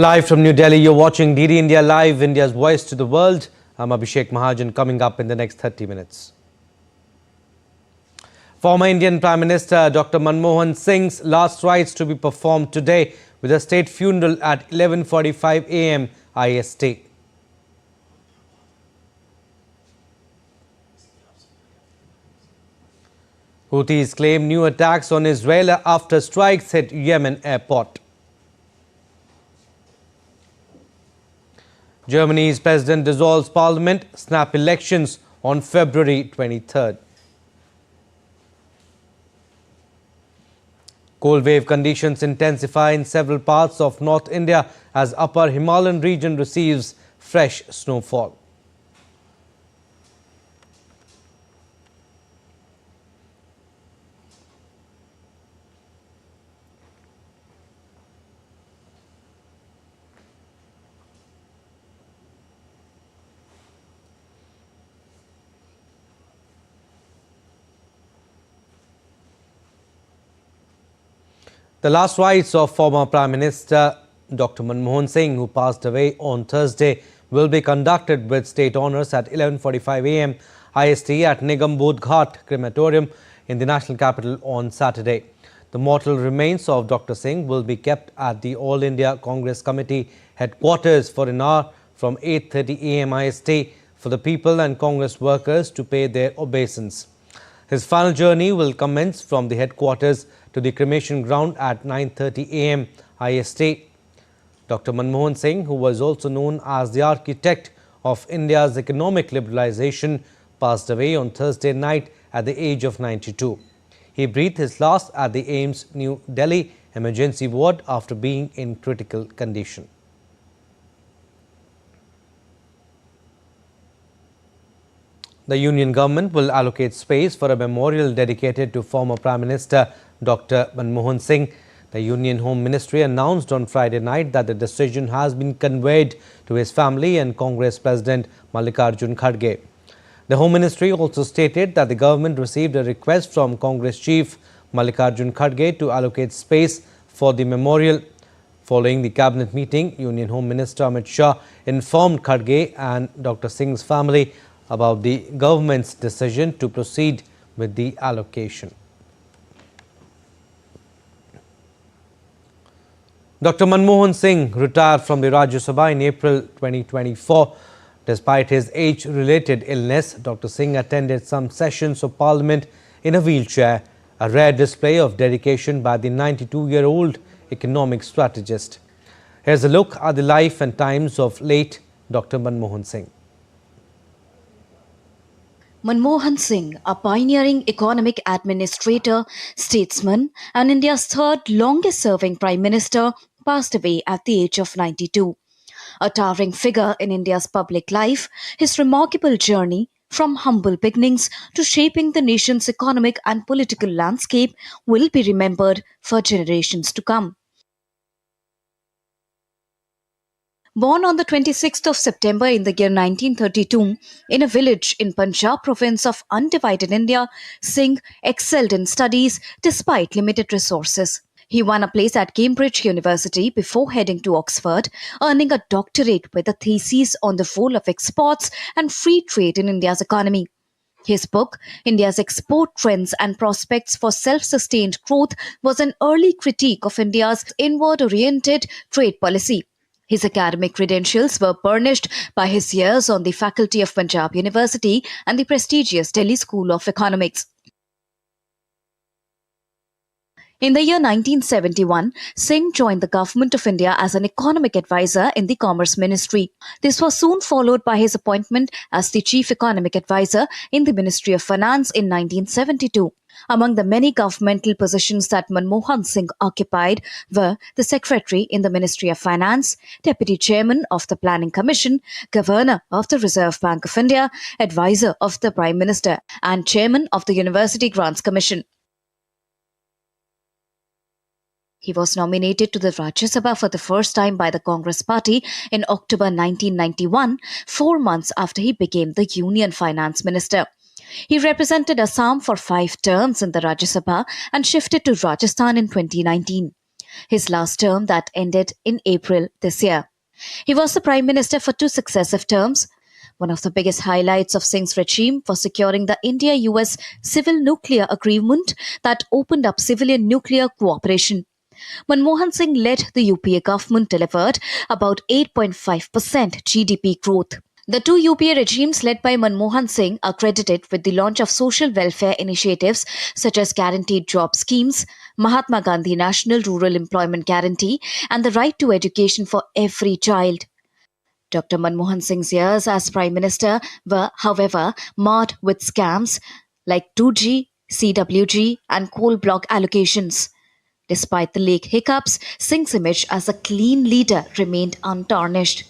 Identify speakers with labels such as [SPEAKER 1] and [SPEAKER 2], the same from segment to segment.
[SPEAKER 1] Live from New Delhi, you're watching DD India Live, India's voice to the world. I'm Abhishek Mahajan, coming up in the next 30 minutes. Former Indian Prime Minister Dr. Manmohan Singh's last rites to be performed today with a state funeral at 11:45 a.m. IST. Houthis claim new attacks on Israel after strikes hit Yemen airport. Germany's president dissolves parliament, snap elections on February 23rd. Cold wave conditions intensify in several parts of North India as upper Himalayan region receives fresh snowfall. The last rites of former Prime Minister Dr. Manmohan Singh, who passed away on Thursday, will be conducted with state honours at 11:45 a.m. IST at Nigam Bodh Ghat Crematorium in the national capital on Saturday. The mortal remains of Dr. Singh will be kept at the All India Congress Committee headquarters for an hour from 8:30 a.m. IST for the people and Congress workers to pay their obeisance. His final journey will commence from the headquarters to the cremation ground at 9:30 a.m. IST. Dr. Manmohan Singh, who was also known as the architect of India's economic liberalization, passed away on Thursday night at the age of 92. He breathed his last at the AIIMS New Delhi emergency ward after being in critical condition. The Union government will allocate space for a memorial dedicated to former Prime Minister Dr. Manmohan Singh. The Union Home Ministry announced on Friday night that the decision has been conveyed to his family and Congress President Mallikarjun Kharge. The Home Ministry also stated that the government received a request from Congress Chief Mallikarjun Kharge to allocate space for the memorial. Following the cabinet meeting, Union Home Minister Amit Shah informed Kharge and Dr. Singh's family about the government's decision to proceed with the allocation. Dr. Manmohan Singh retired from the Rajya Sabha in April 2024. Despite his age-related illness, Dr. Singh attended some sessions of Parliament in a wheelchair, a rare display of dedication by the 92-year-old economic strategist. Here's a look at the life and times of late Dr. Manmohan Singh.
[SPEAKER 2] Manmohan Singh, a pioneering economic administrator, statesman, and India's third longest-serving Prime Minister, passed away at the age of 92. A towering figure in India's public life, his remarkable journey from humble beginnings to shaping the nation's economic and political landscape will be remembered for generations to come. Born on the 26th of September in the year 1932 in a village in Punjab province of undivided India, Singh excelled in studies despite limited resources. He won a place at Cambridge University before heading to Oxford, earning a doctorate with a thesis on the role of exports and free trade in India's economy. His book, India's Export Trends and Prospects for Self-Sustained Growth, was an early critique of India's inward-oriented trade policy. His academic credentials were burnished by his years on the faculty of Punjab University and the prestigious Delhi School of Economics. In the year 1971, Singh joined the Government of India as an economic advisor in the Commerce Ministry. This was soon followed by his appointment as the Chief Economic Advisor in the Ministry of Finance in 1972. Among the many governmental positions that Manmohan Singh occupied were the Secretary in the Ministry of Finance, Deputy Chairman of the Planning Commission, Governor of the Reserve Bank of India, Advisor of the Prime Minister, and Chairman of the University Grants Commission. He was nominated to the Rajya Sabha for the first time by the Congress Party in October 1991, 4 months after he became the Union Finance Minister. He represented Assam for 5 terms in the Rajya Sabha and shifted to Rajasthan in 2019. his last term that ended in April this year. He was the Prime Minister for 2 successive terms. One of the biggest highlights of Singh's regime was securing the India-US civil nuclear agreement that opened up civilian nuclear cooperation. Manmohan Singh led the UPA government delivered about 8.5% GDP growth. The two UPA regimes led by Manmohan Singh are credited with the launch of social welfare initiatives such as guaranteed job schemes, Mahatma Gandhi National Rural Employment Guarantee, and the right to education for every child. Dr. Manmohan Singh's years as Prime Minister were, however, marred with scams like 2G, CWG, and coal block allocations. Despite the late hiccups, Singh's image as a clean leader remained untarnished.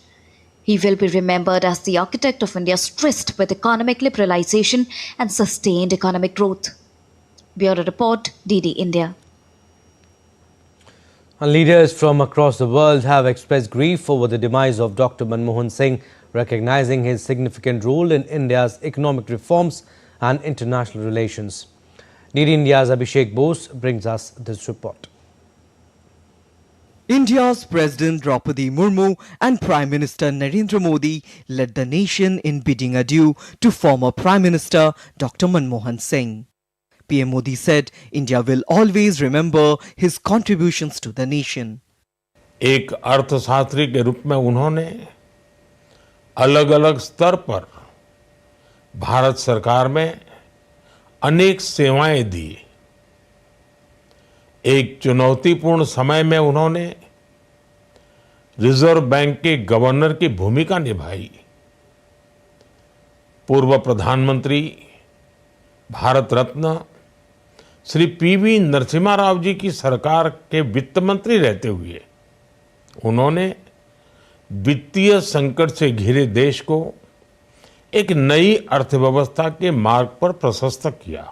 [SPEAKER 2] He will be remembered as the architect of India's tryst with economic liberalization and sustained economic growth. Bureau Report, DD India.
[SPEAKER 1] And leaders from across the world have expressed grief over the demise of Dr. Manmohan Singh, recognizing his significant role in India's economic reforms and international relations. DD India's Abhishek Bose brings us this report.
[SPEAKER 3] India's President Draupadi Murmu and Prime Minister Narendra Modi led the nation in bidding adieu to former Prime Minister Dr. Manmohan Singh. PM Modi said India will always remember his contributions to the nation.
[SPEAKER 4] एक अर्थशास्त्री के रूप में उन्होंने अलग अलग स्तर पर भारत सरकार में अनेक सेवाएं दी। एक चुनौतीपूर्ण समय में उन्होंने रिजर्व बैंक के गवर्नर की भूमिका निभाई। पूर्व प्रधानमंत्री भारत रत्न श्री पीवी नरसिम्हा राव जी की सरकार के वित्त मंत्री रहते हुए उन्होंने वित्तीय संकट से घिरे देश को एक नई अर्थव्यवस्था के मार्ग पर प्रशस्त किया।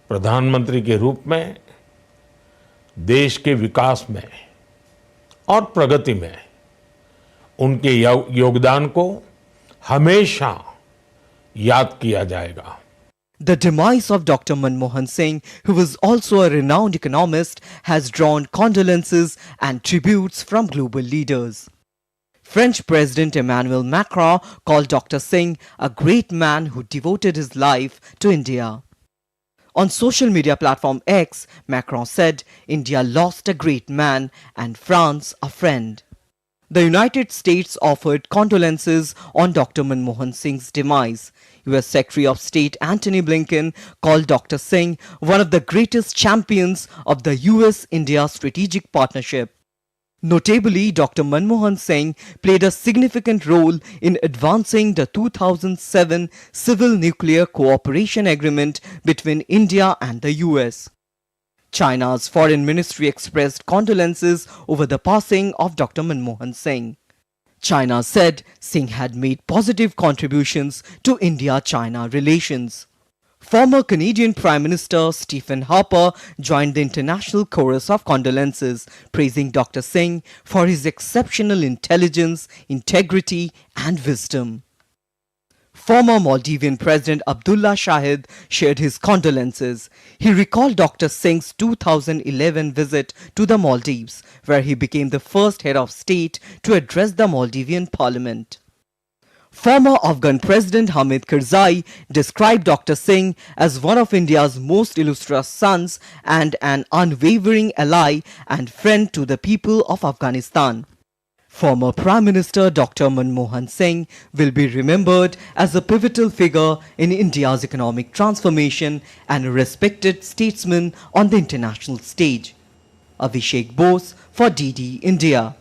[SPEAKER 4] प्रधानमंत्री के रूप में देश के विकास में और प्रगति में उनके योगदान को हमेशा याद किया जाएगा।
[SPEAKER 3] The demise of Dr. Manmohan Singh, who was also a renowned economist, has drawn condolences and tributes from global leaders. French President Emmanuel Macron called Dr. Singh a great man who devoted his life to India. On social media platform X, Macron said, India lost a great man and France a friend. The United States offered condolences on Dr. Manmohan Singh's demise. US Secretary of State Antony Blinken called Dr. Singh one of the greatest champions of the US-India strategic partnership. Notably, Dr. Manmohan Singh played a significant role in advancing the 2007 Civil Nuclear Cooperation Agreement between India and the US. China's Foreign Ministry expressed condolences over the passing of Dr. Manmohan Singh. China said Singh had made positive contributions to India-China relations. Former Canadian Prime Minister Stephen Harper joined the international chorus of condolences, praising Dr. Singh for his exceptional intelligence, integrity and wisdom. Former Maldivian President Abdullah Shahid shared his condolences. He recalled Dr. Singh's 2011 visit to the Maldives, where he became the first head of state to address the Maldivian parliament. Former Afghan President Hamid Karzai described Dr. Singh as one of India's most illustrious sons and an unwavering ally and friend to the people of Afghanistan. Former Prime Minister Dr. Manmohan Singh will be remembered as a pivotal figure in India's economic transformation and a respected statesman on the international stage. Abhishek Bose for DD India.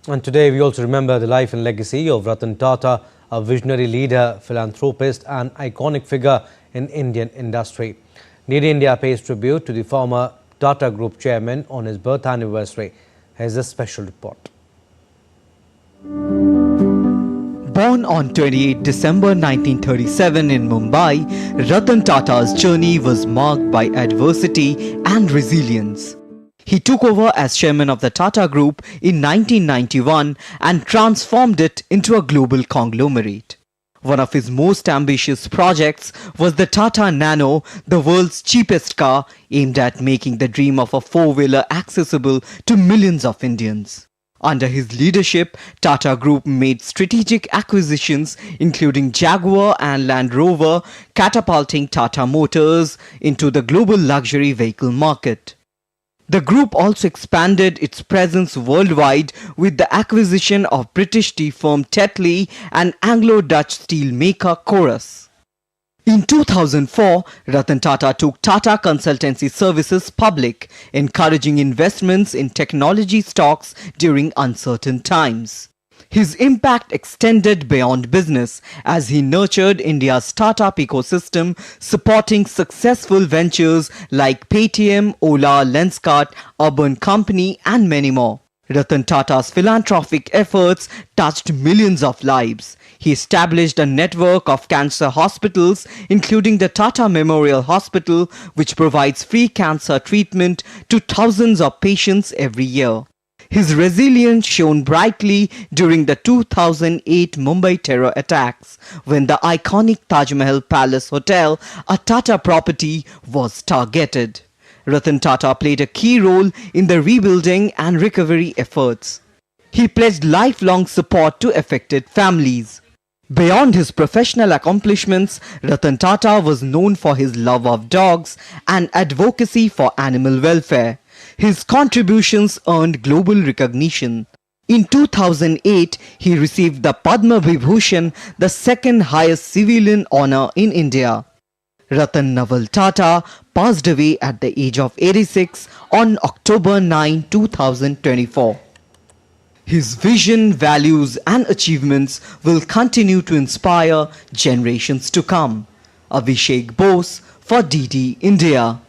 [SPEAKER 1] And today we also remember the life and legacy of Ratan Tata, a visionary leader, philanthropist and iconic figure in Indian industry. DD India pays tribute to the former Tata Group chairman on his birth anniversary. Here's a special report.
[SPEAKER 3] Born on 28 December 1937 in Mumbai, Ratan Tata's journey was marked by adversity and resilience. He took over as chairman of the Tata Group in 1991 and transformed it into a global conglomerate. One of his most ambitious projects was the Tata Nano, the world's cheapest car, aimed at making the dream of a four-wheeler accessible to millions of Indians. Under his leadership, Tata Group made strategic acquisitions including Jaguar and Land Rover, catapulting Tata Motors into the global luxury vehicle market. The group also expanded its presence worldwide with the acquisition of British tea firm Tetley and Anglo-Dutch steel maker Corus. In 2004, Ratan Tata took Tata Consultancy Services public, encouraging investments in technology stocks during uncertain times. His impact extended beyond business as he nurtured India's startup ecosystem, supporting successful ventures like Paytm, Ola, Lenskart, Urban Company and many more. Ratan Tata's philanthropic efforts touched millions of lives. He established a network of cancer hospitals, including the Tata Memorial Hospital, which provides free cancer treatment to thousands of patients every year. His resilience shone brightly during the 2008 Mumbai terror attacks, when the iconic Taj Mahal Palace Hotel, a Tata property, was targeted. Ratan Tata played a key role in the rebuilding and recovery efforts. He pledged lifelong support to affected families. Beyond his professional accomplishments, Ratan Tata was known for his love of dogs and advocacy for animal welfare. His contributions earned global recognition. In 2008, he received the Padma Vibhushan, the second highest civilian honor in India. Ratan Naval Tata passed away at the age of 86 on October 9, 2024. His vision, values and achievements will continue to inspire generations to come. Abhishek Bose for DD India.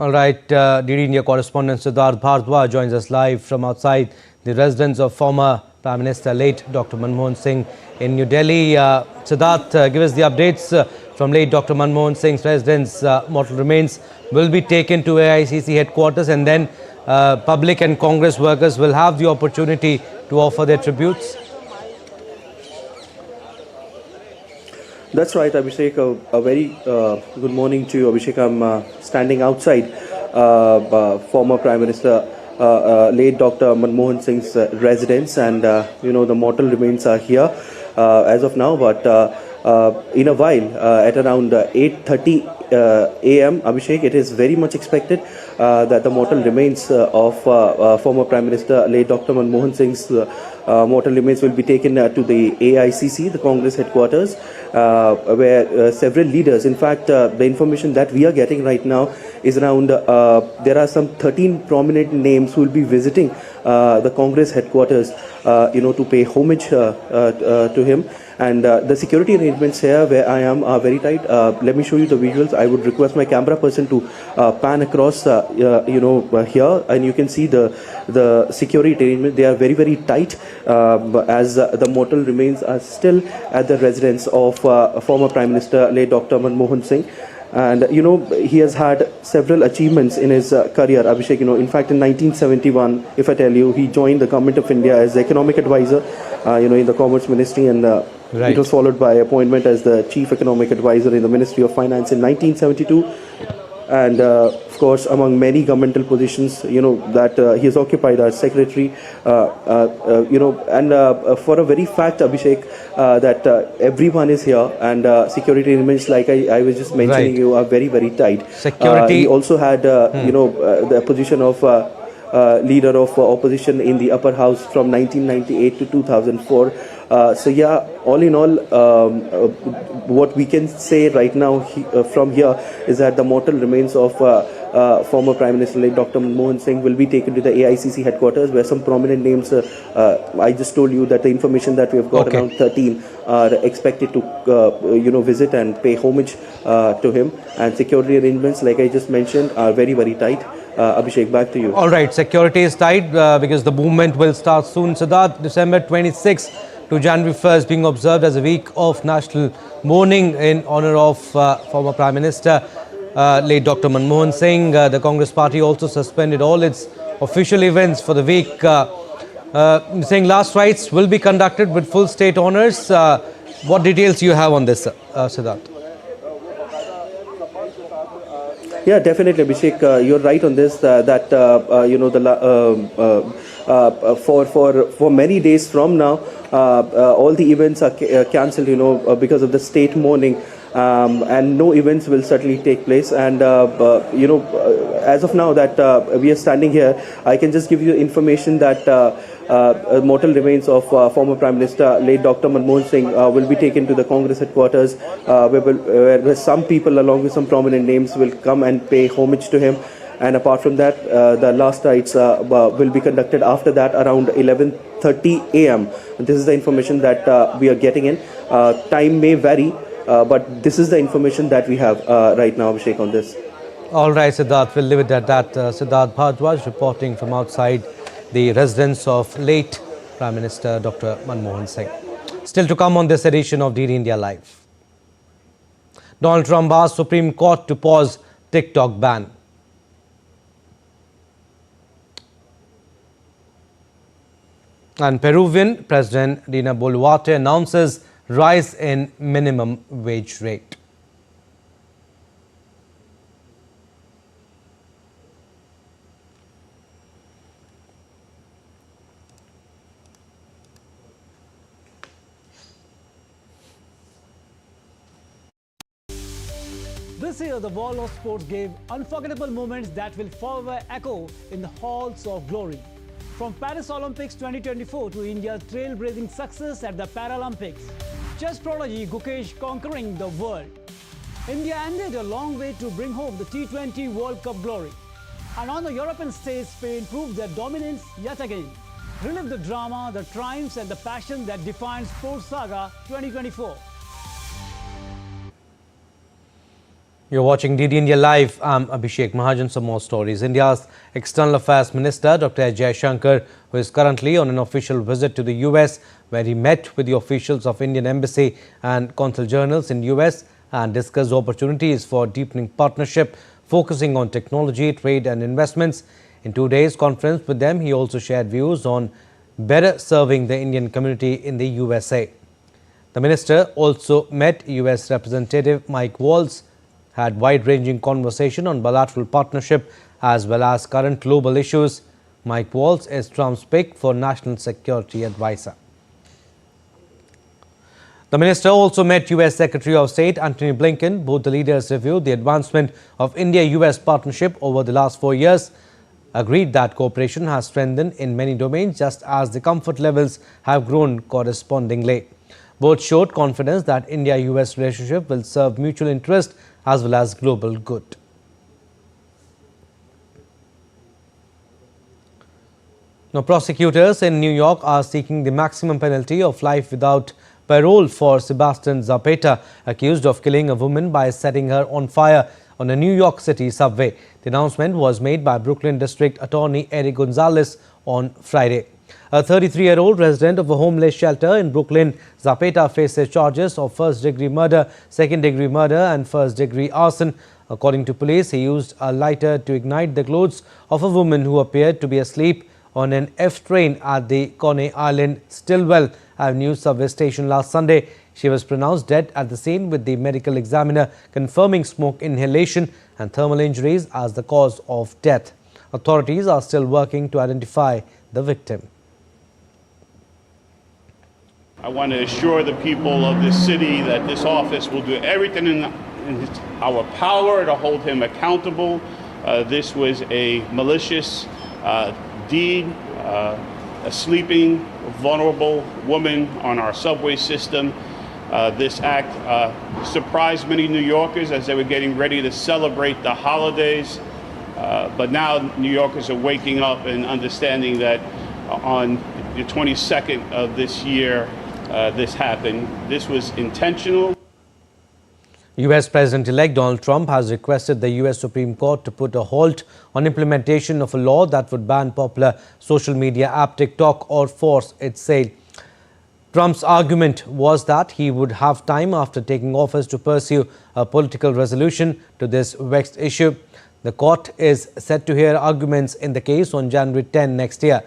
[SPEAKER 1] All right, DD India correspondent Siddharth Bhardwaj joins us live from outside the residence of former Prime Minister late Dr. Manmohan Singh in New Delhi. Siddharth, give us the updates from late Dr. Manmohan Singh's residence. Mortal remains will be taken to AICC headquarters, and then public and Congress workers will have the opportunity to offer their tributes.
[SPEAKER 5] That's right, Abhishek. A very good morning to you, Abhishek. I'm standing outside former Prime Minister late Dr. Manmohan Singh's residence, and the mortal remains are here as of now. But in a while, at around 8:30 a.m., Abhishek, it is very much expected that the mortal remains of former Prime Minister late Dr. Manmohan Singh's mortal remains will be taken to the AICC, the Congress headquarters, where several leaders, in fact, the information that we are getting right now is around, there are some 13 prominent names who will be visiting the Congress headquarters, to pay homage to him. And the security arrangements here where I am are very tight. Let me show you the visuals. I would request my camera person to pan across, here, and you can see the security arrangement. They are very, very tight, as the mortal remains are still at the residence of former Prime Minister late Dr. Manmohan Singh. And he has had several achievements in his career, Abhishek. In fact, in 1971, if I tell you, he joined the government of India as economic advisor, in the Commerce Ministry, and
[SPEAKER 1] right.
[SPEAKER 5] It was followed by appointment as the chief economic advisor in the Ministry of Finance in 1972. And of course, among many governmental positions, that he has occupied as secretary, and for a very fact, Abhishek, that everyone is here, and security arrangements, like I was just mentioning,
[SPEAKER 1] right.
[SPEAKER 5] you are very, very tight.
[SPEAKER 1] Security.
[SPEAKER 5] He also had, the position of leader of opposition in the upper house from 1998 to 2004. So yeah, all in all, what we can say right now from here is that the mortal remains of former Prime Minister late Dr. Manmohan Singh will be taken to the AICC headquarters, where some prominent names, I just told you that the information that we have got, around 13 are expected to visit and pay homage to him. And security arrangements, like I just mentioned, are very, very tight. Abhishek, back to you.
[SPEAKER 1] All right, security is tight because the movement will start soon. Siddharth, December 26th to January 1st being observed as a week of national mourning in honor of former Prime Minister late Dr. Manmohan Singh. The Congress party also suspended all its official events for the week. Saying last rites will be conducted with full state honors. What details you have on this, Siddharth?
[SPEAKER 5] Yeah, definitely, Abhishek. You're right on this. For many days from now, all the events are cancelled. Because of the state mourning, and no events will certainly take place. And as of now that we are standing here, I can just give you information that mortal remains of former Prime Minister late Dr. Manmohan Singh will be taken to the Congress headquarters, where some people along with some prominent names will come and pay homage to him. And apart from that, the last rites will be conducted after that around 11:30 a.m. This is the information that we are getting in. Time may vary, but this is the information that we have right now, Abhishek, on this.
[SPEAKER 1] All right, Siddharth, we'll leave it at that. Siddharth Bhardwaj reporting from outside the residence of late Prime Minister Dr. Manmohan Singh. Still to come on this edition of DD India Live. Donald Trump asked Supreme Court to pause TikTok ban. And Peruvian President Dina Boluarte announces rise in minimum wage rate.
[SPEAKER 6] This year, the Wall of Sports gave unforgettable moments that will forever echo in the halls of glory. From Paris Olympics 2024 to India's trailblazing success at the Paralympics, chess prodigy Gukesh conquering the world. India ended a long way to bring home the T20 World Cup glory. And on the European stage, Spain proved their dominance yet again. Relive the drama, the triumphs and the passion that defined Sports Saga 2024.
[SPEAKER 1] You're watching DD India Live. I'm Abhishek Mahajan. Some more stories. India's External Affairs Minister Dr. EAM Jaishankar, who is currently on an official visit to the US, where he met with the officials of Indian Embassy and consul generals in US and discussed opportunities for deepening partnership, focusing on technology, trade and investments. In 2 days' conference with them, he also shared views on better serving the Indian community in the USA. The minister also met US Representative Mike Waltz, had wide-ranging conversation on bilateral partnership as well as current global issues. Mike Waltz is Trump's pick for National Security Advisor. The minister also met US Secretary of State Antony Blinken. Both the leaders reviewed the advancement of India-US partnership over the last 4 years, agreed that cooperation has strengthened in many domains just as the comfort levels have grown correspondingly. Both showed confidence that India-US relationship will serve mutual interest as well as global good. Now, prosecutors in New York are seeking the maximum penalty of life without parole for Sebastian Zapata, accused of killing a woman by setting her on fire on a New York City subway. The announcement was made by Brooklyn District Attorney Eric Gonzalez on Friday. A 33-year-old resident of a homeless shelter in Brooklyn, Zapata faces charges of first-degree murder, second-degree murder and first-degree arson. According to police, he used a lighter to ignite the clothes of a woman who appeared to be asleep on an F train at the Coney Island Stillwell Avenue subway station last Sunday. She was pronounced dead at the scene, with the medical examiner confirming smoke inhalation and thermal injuries as the cause of death. Authorities are still working to identify the victim.
[SPEAKER 7] I want to assure the people of this city that this office will do everything in our power to hold him accountable. This was a malicious deed, a sleeping, vulnerable woman on our subway system. This act surprised many New Yorkers as they were getting ready to celebrate the holidays. But now New Yorkers are waking up and understanding that on the 22nd of this year, this happened. This was intentional.
[SPEAKER 1] US President-elect Donald Trump has requested the US Supreme Court to put a halt on implementation of a law that would ban popular social media app TikTok or force its sale. Trump's argument was that he would have time after taking office to pursue a political resolution to this vexed issue. The court is set to hear arguments in the case on January 10 next year.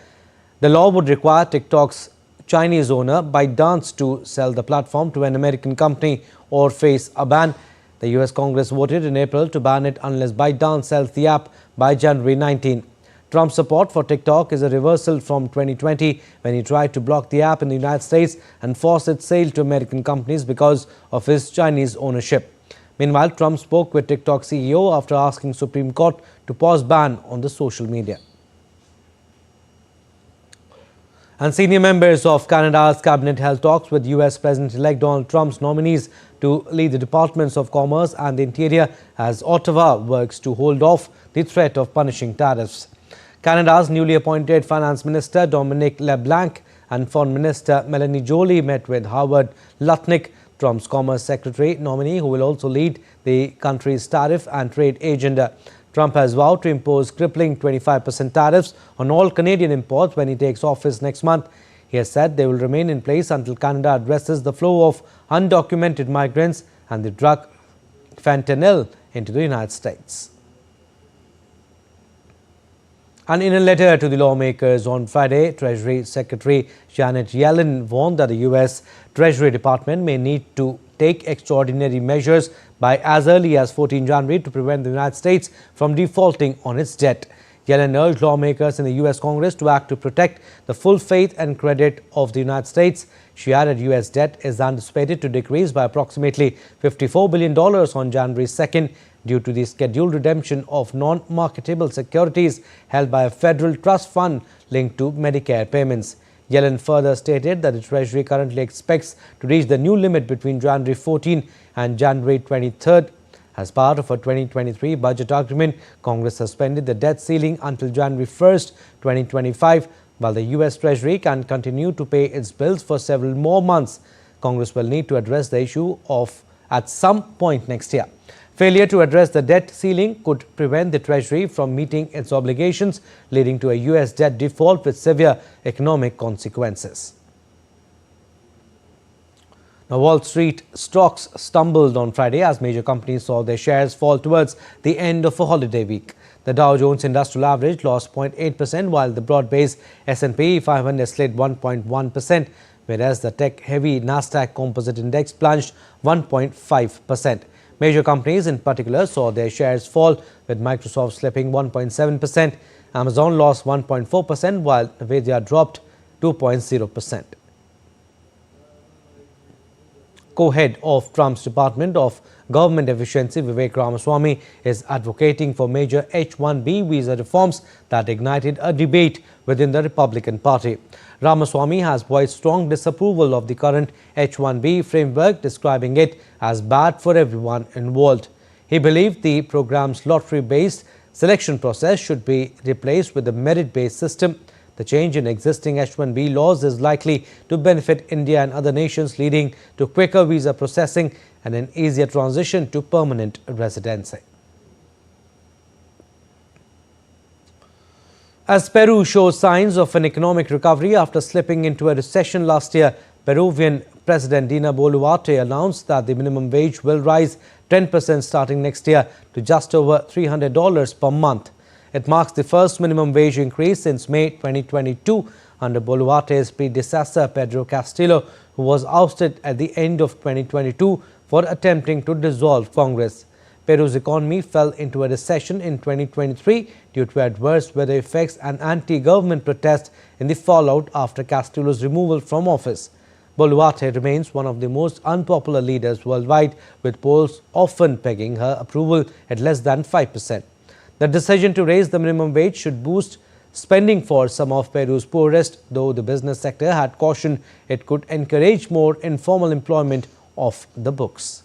[SPEAKER 1] The law would require TikTok's Chinese owner ByteDance to sell the platform to an American company or face a ban. The US Congress voted in April to ban it unless ByteDance sells the app by January 19. Trump's support for TikTok is a reversal from 2020 when he tried to block the app in the United States and force its sale to American companies because of his Chinese ownership. Meanwhile, Trump spoke with TikTok CEO after asking Supreme Court to pause ban on the social media. And senior members of Canada's cabinet held talks with US President-elect Donald Trump's nominees to lead the Departments of Commerce and the Interior as Ottawa works to hold off the threat of punishing tariffs. Canada's newly appointed Finance Minister Dominic LeBlanc and Foreign Minister Melanie Joly met with Howard Lutnick, Trump's Commerce Secretary nominee, who will also lead the country's tariff and trade agenda. Trump has vowed to impose crippling 25% tariffs on all Canadian imports when he takes office next month. He has said they will remain in place until Canada addresses the flow of undocumented migrants and the drug fentanyl into the United States. And in a letter to the lawmakers on Friday, Treasury Secretary Janet Yellen warned that the U.S. Treasury Department may need to take extraordinary measures by as early as 14 January to prevent the United States from defaulting on its debt. Yellen urged lawmakers in the U.S. Congress to act to protect the full faith and credit of the United States. She added U.S. debt is anticipated to decrease by approximately $54 billion on January 2nd due to the scheduled redemption of non-marketable securities held by a federal trust fund linked to Medicare payments. Yellen further stated that the Treasury currently expects to reach the new limit between January 14 and January 23rd. As part of a 2023 budget agreement, Congress suspended the debt ceiling until January 1st, 2025. While the U.S. Treasury can continue to pay its bills for several more months, Congress will need to address the issue at some point next year. Failure to address the debt ceiling could prevent the Treasury from meeting its obligations, leading to a U.S. debt default with severe economic consequences. Now, Wall Street stocks stumbled on Friday as major companies saw their shares fall towards the end of a holiday week. The Dow Jones Industrial Average lost 0.8%, while the broad-based S&P 500 slid 1.1%, whereas the tech-heavy Nasdaq Composite Index plunged 1.5%. Major companies in particular saw their shares fall, with Microsoft slipping 1.7%, Amazon lost 1.4%, while Nvidia dropped 2.0%. Co-head of Trump's Department of Government Efficiency, Vivek Ramaswamy, is advocating for major H-1B visa reforms that ignited a debate within the Republican Party. Ramaswamy has voiced strong disapproval of the current H-1B framework, describing it as bad for everyone involved. He believed the program's lottery-based selection process should be replaced with a merit-based system. The change in existing H-1B laws is likely to benefit India and other nations, leading to quicker visa processing and an easier transition to permanent residency. As Peru shows signs of an economic recovery after slipping into a recession last year, Peruvian President Dina Boluarte announced that the minimum wage will rise 10% starting next year to just over $300 per month. It marks the first minimum wage increase since May 2022 under Boluarte's predecessor Pedro Castillo, who was ousted at the end of 2022 for attempting to dissolve Congress. Peru's economy fell into a recession in 2023 due to adverse weather effects and anti-government protests in the fallout after Castillo's removal from office. Boluarte remains one of the most unpopular leaders worldwide, with polls often pegging her approval at less than 5%. The decision to raise the minimum wage should boost spending for some of Peru's poorest, though the business sector had cautioned it could encourage more informal employment off the books.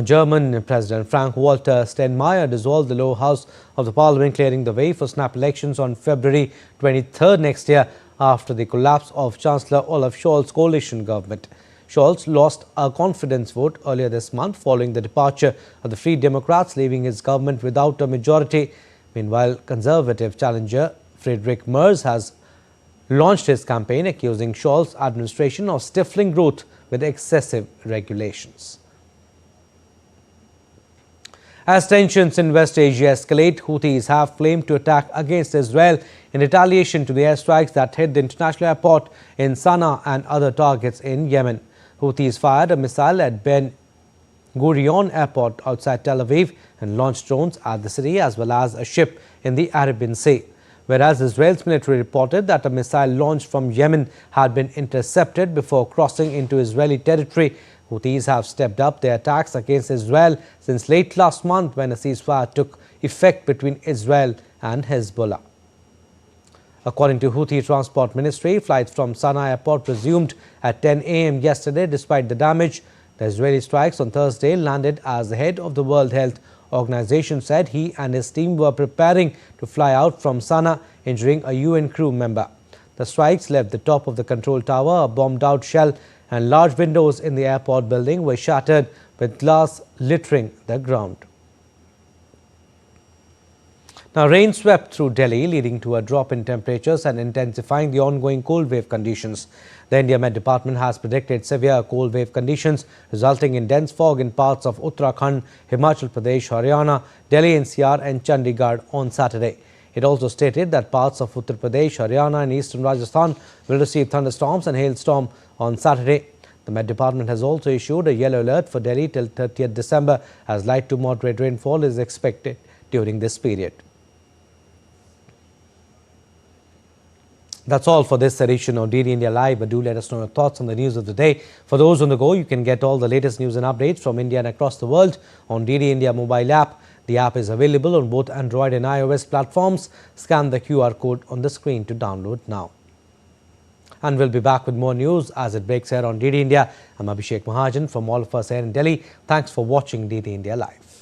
[SPEAKER 1] German President Frank-Walter Steinmeier dissolved the lower house of the parliament, clearing the way for snap elections on February 23rd next year after the collapse of Chancellor Olaf Scholz's coalition government. Scholz lost a confidence vote earlier this month following the departure of the Free Democrats, leaving his government without a majority. Meanwhile, Conservative challenger Friedrich Merz has launched his campaign, accusing Scholz's administration of stifling growth with excessive regulations. As tensions in West Asia escalate, Houthis have claimed to attack against Israel in retaliation to the airstrikes that hit the international airport in Sana'a and other targets in Yemen. Houthis fired a missile at Ben Gurion Airport outside Tel Aviv and launched drones at the city as well as a ship in the Arabian Sea. Whereas Israel's military reported that a missile launched from Yemen had been intercepted before crossing into Israeli territory, Houthis have stepped up their attacks against Israel since late last month when a ceasefire took effect between Israel and Hezbollah. According to Houthi Transport Ministry, flights from Sana'a Airport resumed at 10 a.m. yesterday despite the damage. The Israeli strikes on Thursday landed as the head of the World Health Organization said he and his team were preparing to fly out from Sana'a, injuring a UN crew member. The strikes left the top of the control tower, a bombed-out shell and large windows in the airport building were shattered with glass littering the ground. Now, rain swept through Delhi, leading to a drop in temperatures and intensifying the ongoing cold wave conditions. The India Met Department has predicted severe cold wave conditions, resulting in dense fog in parts of Uttarakhand, Himachal Pradesh, Haryana, Delhi NCR and Chandigarh on Saturday. It also stated that parts of Uttar Pradesh, Haryana and eastern Rajasthan will receive thunderstorms and hailstorm on Saturday. The Met Department has also issued a yellow alert for Delhi till 30th December as light to moderate rainfall is expected during this period. That's all for this edition of DD India Live, but do let us know your thoughts on the news of the day. For those on the go, you can get all the latest news and updates from India and across the world on DD India mobile app. The app is available on both Android and iOS platforms. Scan the QR code on the screen to download now. And we'll be back with more news as it breaks here on DD India. I'm Abhishek Mahajan from all of us here in Delhi. Thanks for watching DD India Live.